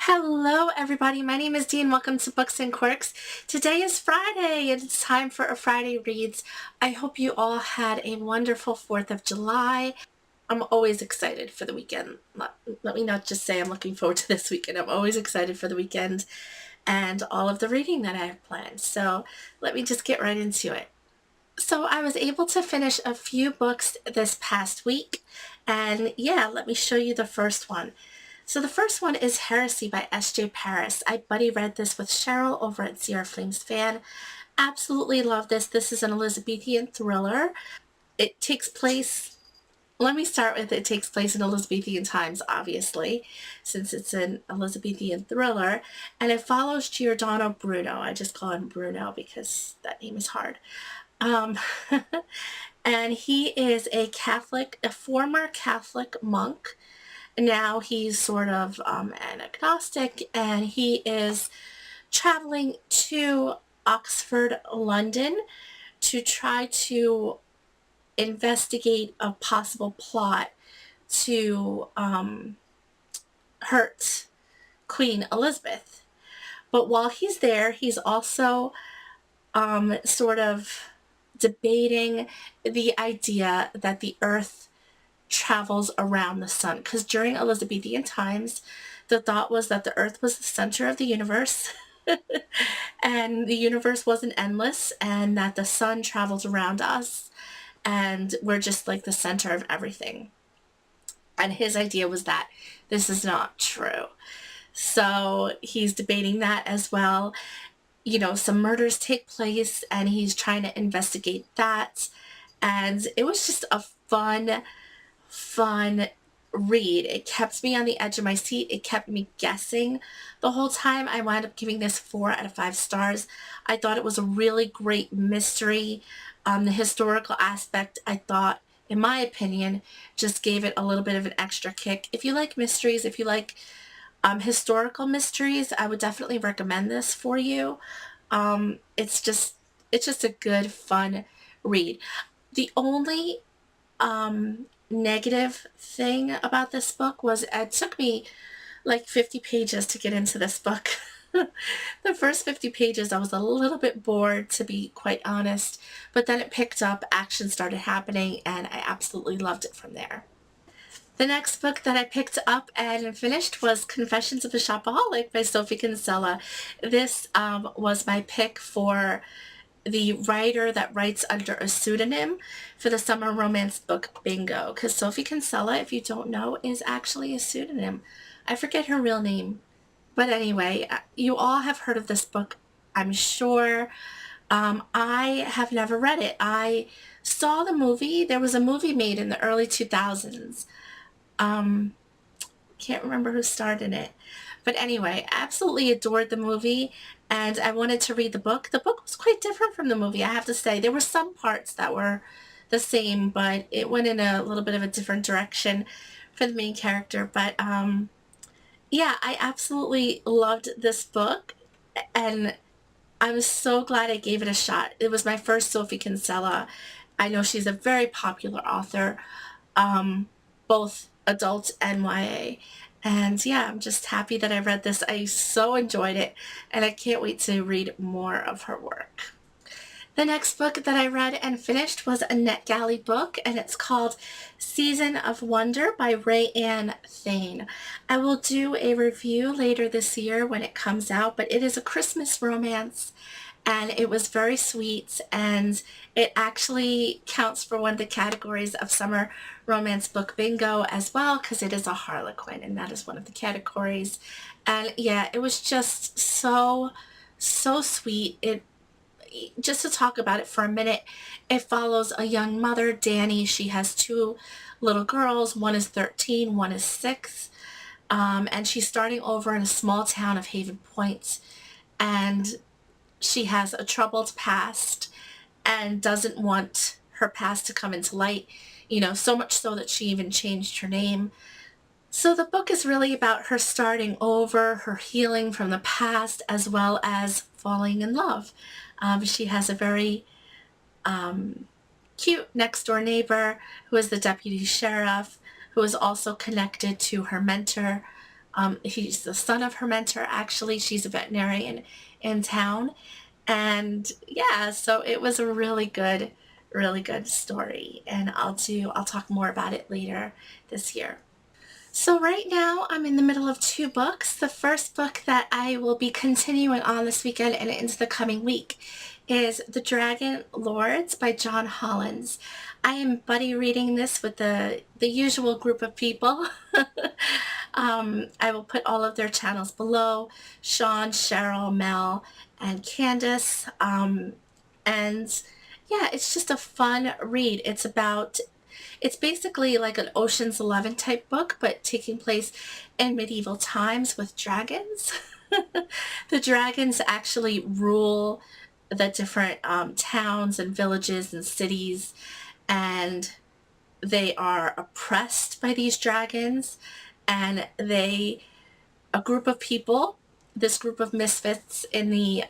Hello, everybody. My name is Dee, and welcome to Books and Quirks. Today is Friday, and it's time for a Friday Reads. I hope you all had a wonderful 4th of July. I'm always excited for the weekend. Let me not just say I'm looking forward to this weekend. I'm always excited for the weekend and all of the reading that I have planned. So let me just get right into it. So I was able to finish a few books this past week, and yeah, let me show you the first one. So the first one is Heresy by S.J. Paris. I buddy read this with Cheryl over at Sierra Flames Fan. Absolutely love this. This is an Elizabethan thriller. It takes place, let me start with it takes place in Elizabethan times, obviously, since it's an Elizabethan thriller. And it follows Giordano Bruno. I just call him Bruno because that name is hard. Um, and he is a former Catholic monk. Now he's sort of an agnostic, and he is traveling to Oxford, London, to try to investigate a possible plot to hurt Queen Elizabeth. But while he's there, he's also sort of debating the idea that the Earth travels around the sun, because during Elizabethan times the thought was that the Earth was the center of the universe and the universe wasn't endless, and that the sun travels around us and we're just like the center of everything. And his idea was that this is not true. So he's debating that as well. Some murders take place and he's trying to investigate that. And it was just a fun read. It kept me on the edge of my seat. It kept me guessing the whole time. I wound up giving this 4 out of 5 stars. I thought it was a really great mystery. The historical aspect, I thought, in my opinion, just gave it a little bit of an extra kick. If you like mysteries, if you like historical mysteries, I would definitely recommend this for you. It's just a good, fun read. The only negative thing about this book was it took me like 50 pages to get into this book. The first 50 pages I was a little bit bored, to be quite honest, but then it picked up, action started happening, and I absolutely loved it from there. The next book that I picked up and finished was Confessions of a Shopaholic by Sophie Kinsella. This was my pick for the writer that writes under a pseudonym for the summer romance book bingo, because Sophie Kinsella, if you don't know, is actually a pseudonym. I forget her real name, but anyway, you all have heard of this book, I'm sure. I have never read it. I saw the movie. There was a movie made in the early 2000s. Can't remember who starred in it. But anyway, absolutely adored the movie, and I wanted to read the book. The book was quite different from the movie, I have to say. There were some parts that were the same, but it went in a little bit of a different direction for the main character. But yeah, I absolutely loved this book, and I'm so glad I gave it a shot. It was my first Sophie Kinsella. I know she's a very popular author, both adult and YA. And yeah, I'm just happy that I read this. I so enjoyed it, and I can't wait to read more of her work. The next book that I read and finished was a NetGalley book, and it's called Season of Wonder by Rayanne Thane. I will do a review later this year when it comes out, but it is a Christmas romance, and it was very sweet, and it actually counts for one of the categories of summer romance book bingo as well, because it is a Harlequin, and that is one of the categories. And yeah, it was just so sweet. Just to talk about it for a minute, it follows a young mother, Danny. She has 2 little girls. One is 13, one is 6. And she's starting over in a small town of Haven Point. And she has a troubled past and doesn't want her past to come into light, so much so that she even changed her name. So the book is really about her starting over, her healing from the past, as well as falling in love. She has a very cute next-door neighbor who is the deputy sheriff, who is also connected to her mentor, He's the son of her mentor. Actually, she's a veterinarian in town. And yeah, so it was a really good story. And I'll talk more about it later this year. So right now I'm in the middle of two books. The first book that I will be continuing on this weekend and into the coming week is The Dragon Lords by John Hollins. I am buddy reading this with the usual group of people. I will put all of their channels below: Sean, Cheryl, Mel, and Candace. And yeah, it's just a fun read. It's basically like an Ocean's 11 type book, but taking place in medieval times with dragons. The dragons actually rule the different towns and villages and cities, and they are oppressed by these dragons, and a group of people, this group of misfits in the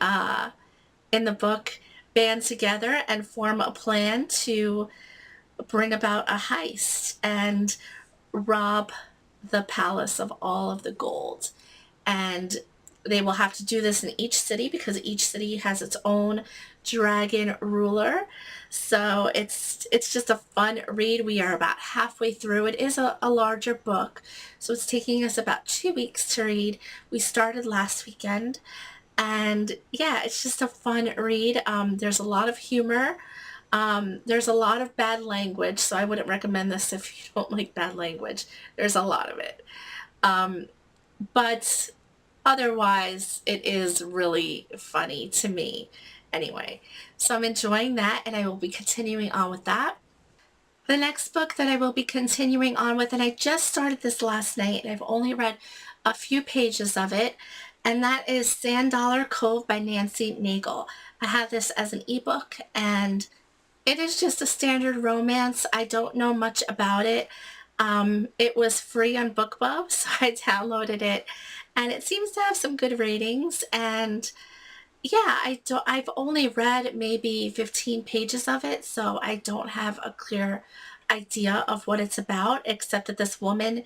book, band together and form a plan to bring about a heist and rob the palace of all of the gold. And they will have to do this in each city because each city has its own dragon ruler. So it's just a fun read. We are about halfway through. It is a larger book, so it's taking us about 2 weeks to read. We started last weekend, and yeah, it's just a fun read. There's a lot of humor. There's a lot of bad language, so I wouldn't recommend this if you don't like bad language. There's a lot of it. Um, but otherwise, it is really funny to me. Anyway, so I'm enjoying that, and I will be continuing on with that. The next book that I will be continuing on with, and I just started this last night, and I've only read a few pages of it, and that is Sand Dollar Cove by Nancy Nagel. I have this as an ebook, and it is just a standard romance. I don't know much about it. It was free on BookBub, so I downloaded it, and it seems to have some good ratings. And yeah, I've only read maybe 15 pages of it, so I don't have a clear idea of what it's about, except that this woman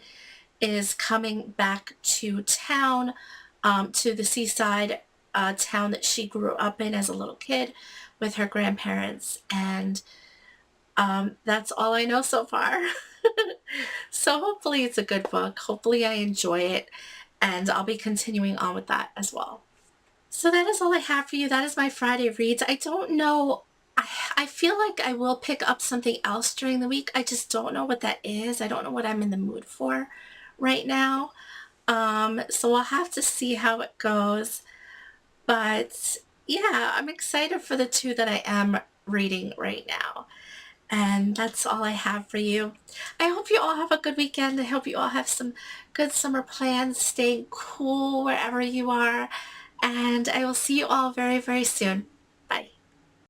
is coming back to town, to the seaside town that she grew up in as a little kid with her grandparents. And that's all I know so far. So hopefully it's a good book. Hopefully I enjoy it, and I'll be continuing on with that as well. So that is all I have for you. That is my Friday reads. I don't know. I feel like I will pick up something else during the week. I just don't know what that is. I don't know what I'm in the mood for right now. So I'll have to see how it goes. But yeah, I'm excited for the two that I am reading right now. And that's all I have for you. I hope you all have a good weekend. I hope you all have some good summer plans, staying cool wherever you are. And I will see you all very, very soon.